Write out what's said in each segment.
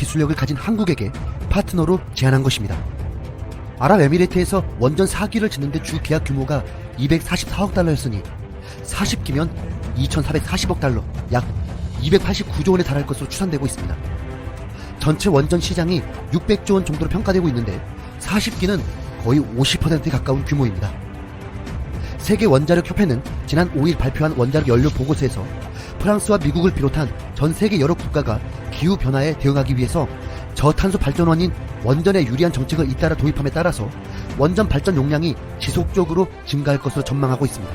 기술력을 가진 한국에게 파트너로 제안한 것입니다. 아랍에미레이트에서 원전 4기를 짓는데 주 계약 규모가 244억 달러였으니 40기면 2,440억 달러, 약 289조 원에 달할 것으로 추산되고 있습니다. 전체 원전 시장이 600조 원 정도로 평가되고 있는데 40기는 거의 50%에 가까운 규모입니다. 세계 원자력 협회는 지난 5일 발표한 원자력 연료 보고서에서 프랑스와 미국을 비롯한 전 세계 여러 국가가 기후변화에 대응하기 위해서 저탄소 발전원인 원전에 유리한 정책을 잇따라 도입함에 따라서 원전 발전 용량이 지속적으로 증가할 것으로 전망하고 있습니다.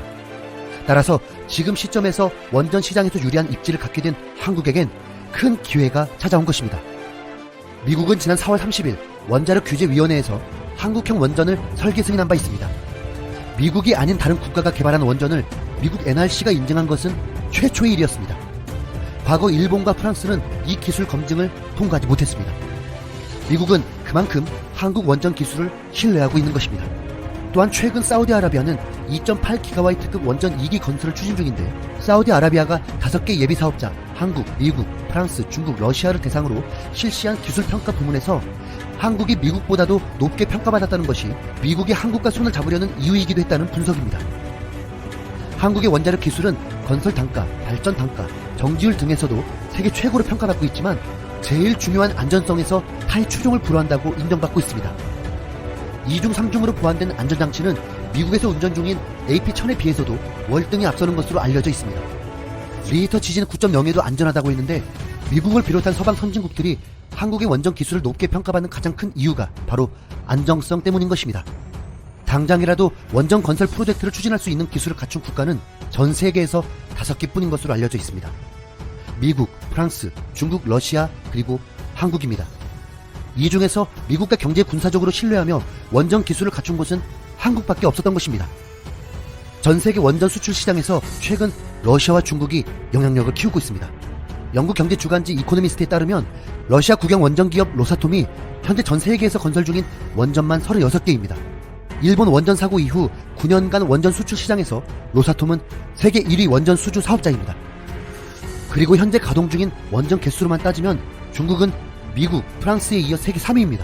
따라서 지금 시점에서 원전 시장에서 유리한 입지를 갖게 된 한국에겐 큰 기회가 찾아온 것입니다. 미국은 지난 4월 30일 원자력 규제위원회에서 한국형 원전을 설계 승인한 바 있습니다. 미국이 아닌 다른 국가가 개발한 원전을 미국 NRC가 인증한 것은 최초의 일이었습니다. 과거 일본과 프랑스는 이 기술 검증을 통과하지 못했습니다. 미국은 그만큼 한국 원전 기술을 신뢰하고 있는 것입니다. 또한 최근 사우디아라비아는 2.8GW급 원전 2기 건설을 추진 중인데 사우디아라비아가 5개 예비사업자 한국, 미국, 프랑스, 중국, 러시아를 대상으로 실시한 기술평가 부문에서 한국이 미국보다도 높게 평가받았다는 것이 미국이 한국과 손을 잡으려는 이유이기도 했다는 분석입니다. 한국의 원자력 기술은 건설 단가, 발전 단가, 정지율 등에서도 세계 최고로 평가받고 있지만 제일 중요한 안전성에서 타의 추종을 불허한다고 인정받고 있습니다. 2중 3중으로 보완된 안전장치는 미국에서 운전 중인 AP-1000에 비해서도 월등히 앞서는 것으로 알려져 있습니다. 리히터 지진 9.0에도 안전하다고 했는데 미국을 비롯한 서방 선진국들이 한국의 원전 기술을 높게 평가받는 가장 큰 이유가 바로 안정성 때문인 것입니다. 당장이라도 원전 건설 프로젝트를 추진할 수 있는 기술을 갖춘 국가는 전 세계에서 5개뿐인 것으로 알려져 있습니다. 미국, 프랑스, 중국, 러시아, 그리고 한국입니다. 이 중에서 미국과 경제 군사적으로 신뢰하며 원전 기술을 갖춘 곳은 한국밖에 없었던 것입니다. 전 세계 원전 수출 시장에서 최근 러시아와 중국이 영향력을 키우고 있습니다. 영국 경제 주간지 이코노미스트에 따르면 러시아 국영 원전 기업 로사톰이 현재 전 세계에서 건설 중인 원전만 36개입니다. 일본 원전 사고 이후 9년간 원전 수출 시장에서 로사톰은 세계 1위 원전 수주 사업자입니다. 그리고 현재 가동 중인 원전 개수로만 따지면 중국은 미국, 프랑스에 이어 세계 3위입니다.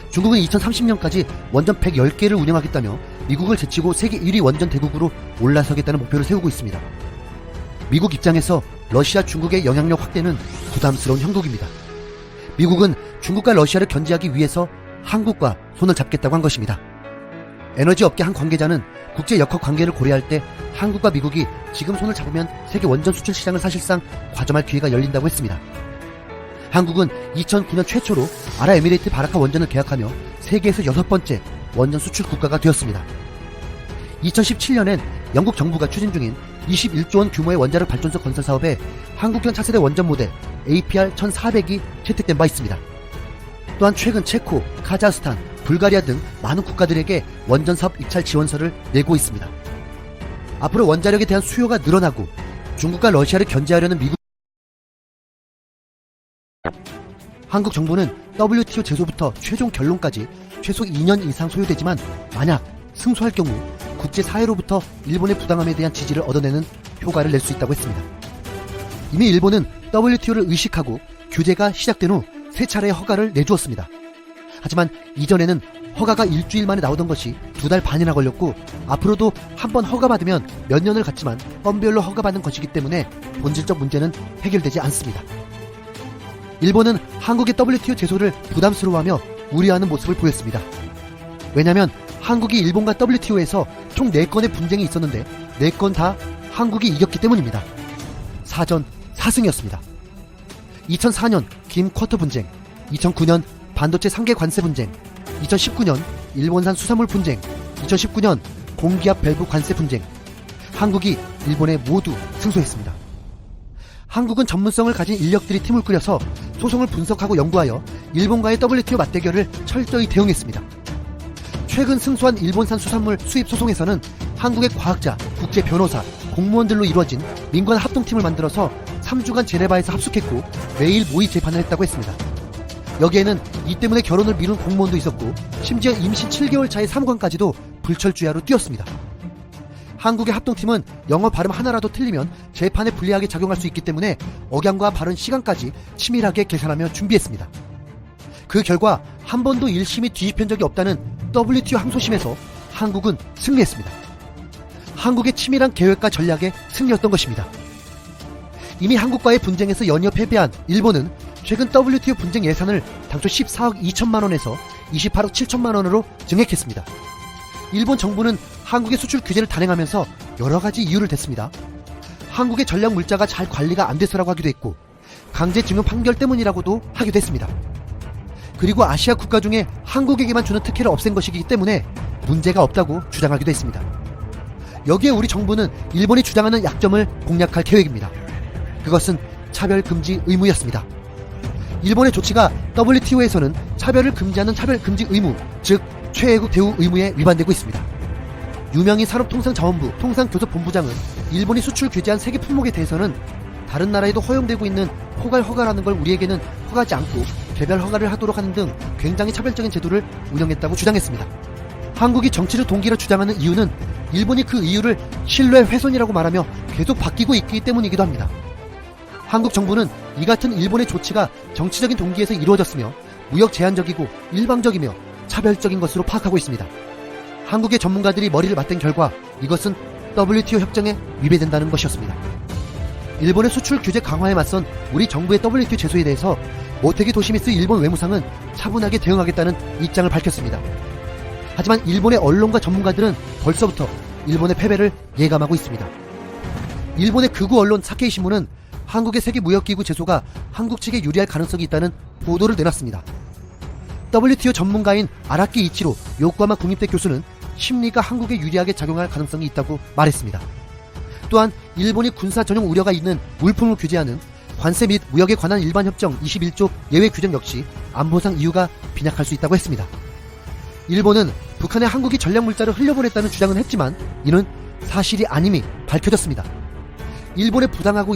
중국은 2030년까지 원전 110개를 운영하겠다며 미국을 제치고 세계 1위 원전 대국으로 올라서겠다는 목표를 세우고 있습니다. 미국 입장에서 러시아, 중국의 영향력 확대는 부담스러운 형국입니다. 미국은 중국과 러시아를 견제하기 위해서 한국과 손을 잡겠다고 한 것입니다. 에너지 업계 한 관계자는 국제 역학 관계를 고려할 때 한국과 미국이 지금 손을 잡으면 세계 원전 수출 시장을 사실상 과점할 기회가 열린다고 했습니다. 한국은 2009년 최초로 아랍에미레이트 바라카 원전을 계약하며 세계에서 6번째 원전 수출 국가가 되었습니다. 2017년엔 영국 정부가 추진 중인 21조 원 규모의 원자력 발전소 건설 사업에 한국형 차세대 원전 모델 APR-1400이 채택된 바 있습니다. 또한 최근 체코, 카자흐스탄, 불가리아 등 많은 국가들에게 원전 사업 입찰 지원서를 내고 있습니다. 앞으로 원자력에 대한 수요가 늘어나고 중국과 러시아를 견제하려는 미국 한국 정부는 WTO 제소부터 최종 결론까지 최소 2년 이상 소요되지만 만약 승소할 경우 국제사회로부터 일본의 부당함에 대한 지지를 얻어내는 효과를 낼 수 있다고 했습니다. 이미 일본은 WTO를 의식하고 규제가 시작된 후 3차례의 허가를 내주었습니다. 하지만 이전에는 허가가 일주일 만에 나오던 것이 2달 반이나 걸렸고 앞으로도 한번 허가받으면 몇 년을 갖지만 건별로 허가받는 것이기 때문에 본질적 문제는 해결되지 않습니다. 일본은 한국의 WTO 제소를 부담스러워하며 우려하는 모습을 보였습니다. 왜냐하면 한국이 일본과 WTO에서 총 4건의 분쟁이 있었는데 4건 다 한국이 이겼기 때문입니다. 4전 4승이었습니다. 2004년 김쿼터 분쟁, 2009년 반도체 상계 관세 분쟁, 2019년 일본산 수산물 분쟁, 2019년 공기압 밸브 관세 분쟁. 한국이 일본에 모두 승소했습니다. 한국은 전문성을 가진 인력들이 팀을 꾸려서 소송을 분석하고 연구하여 일본과의 WTO 맞대결을 철저히 대응했습니다. 최근 승소한 일본산 수산물 수입 소송에서는 한국의 과학자, 국제 변호사, 공무원들로 이루어진 민관 합동팀을 만들어서 3주간 제네바에서 합숙했고 매일 모의 재판을 했다고 했습니다. 여기에는 이 때문에 결혼을 미룬 공무원도 있었고 심지어 임신 7개월 차의 사무관까지도 불철주야로 뛰었습니다. 한국의 합동팀은 영어 발음 하나라도 틀리면 재판에 불리하게 작용할 수 있기 때문에 억양과 발언 시간까지 치밀하게 계산하며 준비했습니다. 그 결과 한 번도 1심이 뒤집힌 적이 없다는 WTO 항소심에서 한국은 승리했습니다. 한국의 치밀한 계획과 전략의 승리였던 것입니다. 이미 한국과의 분쟁에서 연이어 패배한 일본은 최근 WTO 분쟁 예산을 당초 14억 2천만 원에서 28억 7천만 원으로 증액했습니다. 일본 정부는 한국의 수출 규제를 단행하면서 여러 가지 이유를 댔습니다. 한국의 전략 물자가 잘 관리가 안 돼서라고 하기도 했고, 강제징용 판결 때문이라고도 하기도 했습니다. 그리고 아시아 국가 중에 한국에게만 주는 특혜를 없앤 것이기 때문에 문제가 없다고 주장하기도 했습니다. 여기에 우리 정부는 일본이 주장하는 약점을 공략할 계획입니다. 그것은 차별 금지 의무였습니다. 일본의 조치가 WTO에서는 차별을 금지하는 차별 금지 의무, 즉 최애국 대우 의무에 위반되고 있습니다. 유명인 산업통상자원부 통상교섭본부장은 일본이 수출 규제한 세계 품목에 대해서는 다른 나라에도 허용되고 있는 허가라는 걸 우리에게는 허가하지 않고 개별 허가를 하도록 하는 등 굉장히 차별적인 제도를 운영했다고 주장했습니다. 한국이 정치적 동기를 주장하는 이유는 일본이 그 이유를 신뢰 훼손이라고 말하며 계속 바뀌고 있기 때문이기도 합니다. 한국 정부는 이 같은 일본의 조치가 정치적인 동기에서 이루어졌으며 무역 제한적이고 일방적이며 차별적인 것으로 파악하고 있습니다. 한국의 전문가들이 머리를 맞댄 결과 이것은 WTO 협정에 위배된다는 것이었습니다. 일본의 수출 규제 강화에 맞선 우리 정부의 WTO 제소에 대해서 모테기 도시미츠 일본 외무상은 차분하게 대응하겠다는 입장을 밝혔습니다. 하지만 일본의 언론과 전문가들은 벌써부터 일본의 패배를 예감하고 있습니다. 일본의 극우 언론 사케이 신문은 한국의 세계무역기구 제소가 한국 측에 유리할 가능성이 있다는 보도를 내놨습니다. WTO 전문가인 아라키 이치로 요코하마 국립대 교수는 심리가 한국에 유리하게 작용할 가능성이 있다고 말했습니다. 또한 일본이 군사 전용 우려가 있는 물품을 규제하는 관세 및 무역에 관한 일반 협정 21조 예외 규정 역시 안보상 이유가 빈약할 수 있다고 했습니다. 일본은 북한에 한국이 전략 물자를 흘려보냈다는 주장은 했지만 이는 사실이 아님이 밝혀졌습니다. 일본의 부당하고